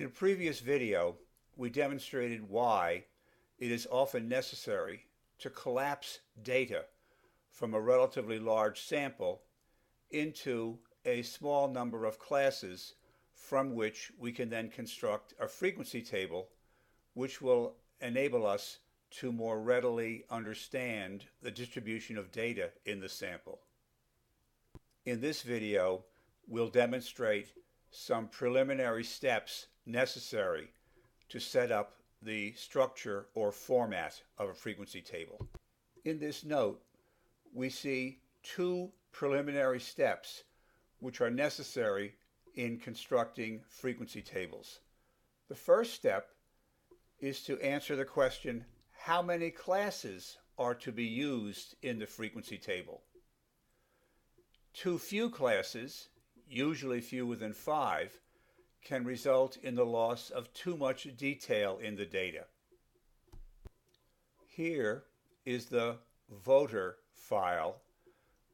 In a previous video, we demonstrated why it is often necessary to collapse data from a relatively large sample into a small number of classes from which we can then construct a frequency table which will enable us to more readily understand the distribution of data in the sample. In this video, we'll demonstrate some preliminary steps necessary to set up the structure or format of a frequency table. In this note, we see two preliminary steps which are necessary in constructing frequency tables. The first step is to answer the question, how many classes are to be used in the frequency table? Too few classes, usually fewer than 5, can result in the loss of too much detail in the data. Here is the voter file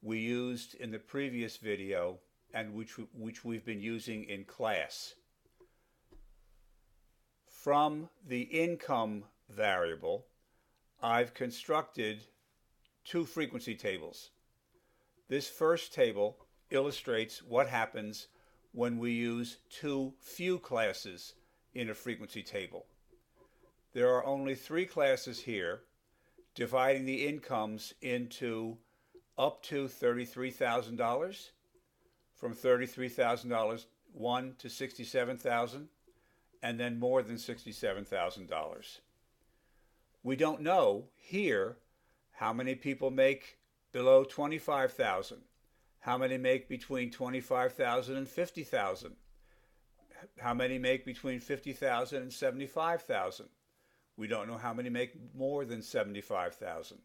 we used in the previous video and which we've been using in class. From the income variable, I've constructed two frequency tables. This first table illustrates what happens when we use too few classes in a frequency table. There are only 3 classes here, dividing the incomes into up to $33,000, from $33,000 1 to $67,000, and then more than $67,000. We don't know here how many people make below $25,000, how many make between $25,000 and $50,000, how many make between $50,000 and $75,000. We don't know how many make more than $75,000.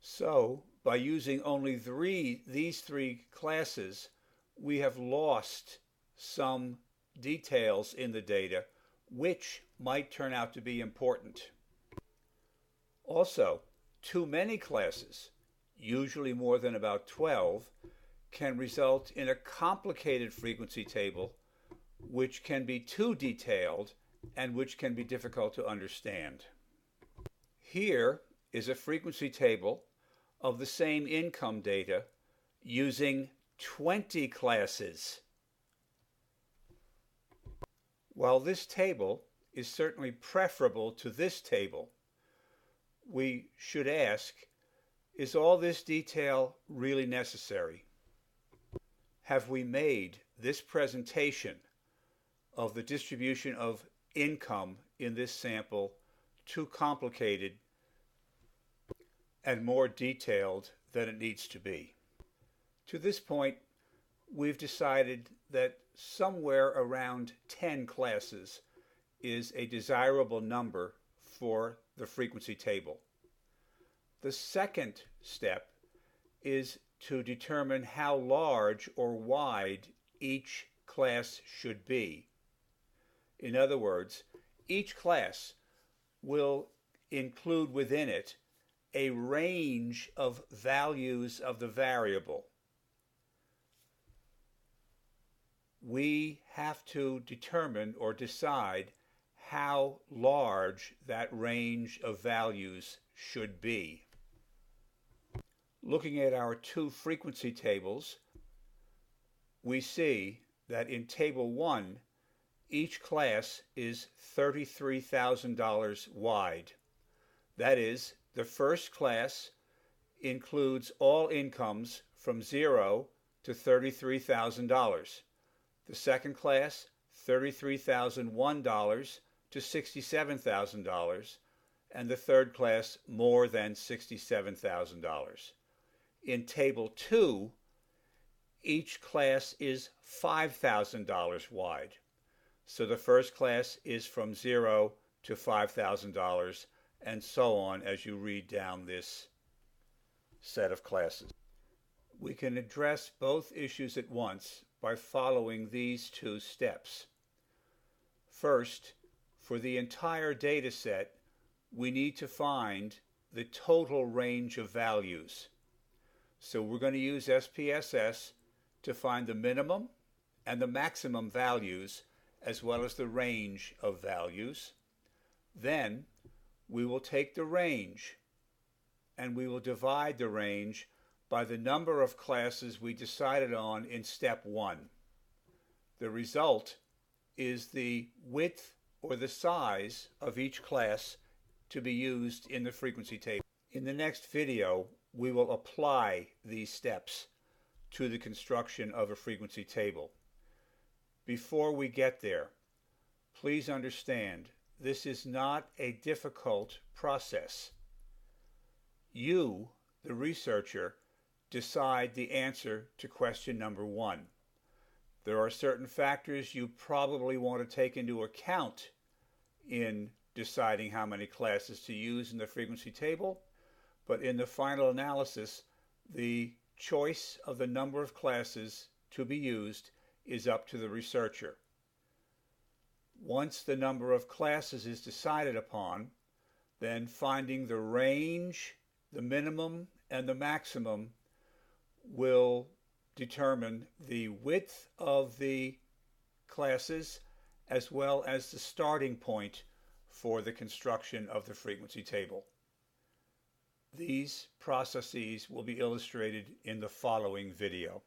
So, by using only these three classes, we have lost some details in the data which might turn out to be important. Also, too many classes, usually more than about 12, can result in a complicated frequency table which can be too detailed and which can be difficult to understand. Here is a frequency table of the same income data using 20 classes. While this table is certainly preferable to this table, we should ask, is all this detail really necessary? Have we made this presentation of the distribution of income in this sample too complicated and more detailed than it needs to be? To this point, we've decided that somewhere around 10 classes is a desirable number for the frequency table. The second step is to determine how large or wide each class should be. In other words, each class will include within it a range of values of the variable. We have to determine or decide how large that range of values should be. Looking at our two frequency tables, we see that in Table 1, each class is $33,000 wide. That is, the first class includes all incomes from 0 to $33,000. The second class, $33,001 to $67,000, and the third class, more than $67,000. In Table 2, each class is $5,000 wide. So the first class is from 0 to $5,000, and so on as you read down this set of classes. We can address both issues at once by following these two steps. First, for the entire data set, we need to find the total range of values. So we're going to use SPSS to find the minimum and the maximum values as well as the range of values. Then we will take the range and we will divide the range by the number of classes we decided on in step 1. The result is the width or the size of each class to be used in the frequency table. In the next video, we will apply these steps to the construction of a frequency table. Before we get there, please understand this is not a difficult process. You, the researcher, decide the answer to question number 1. There are certain factors you probably want to take into account in deciding how many classes to use in the frequency table, but in the final analysis, the choice of the number of classes to be used is up to the researcher. Once the number of classes is decided upon, then finding the range, the minimum, and the maximum will determine the width of the classes as well as the starting point for the construction of the frequency table. These processes will be illustrated in the following video.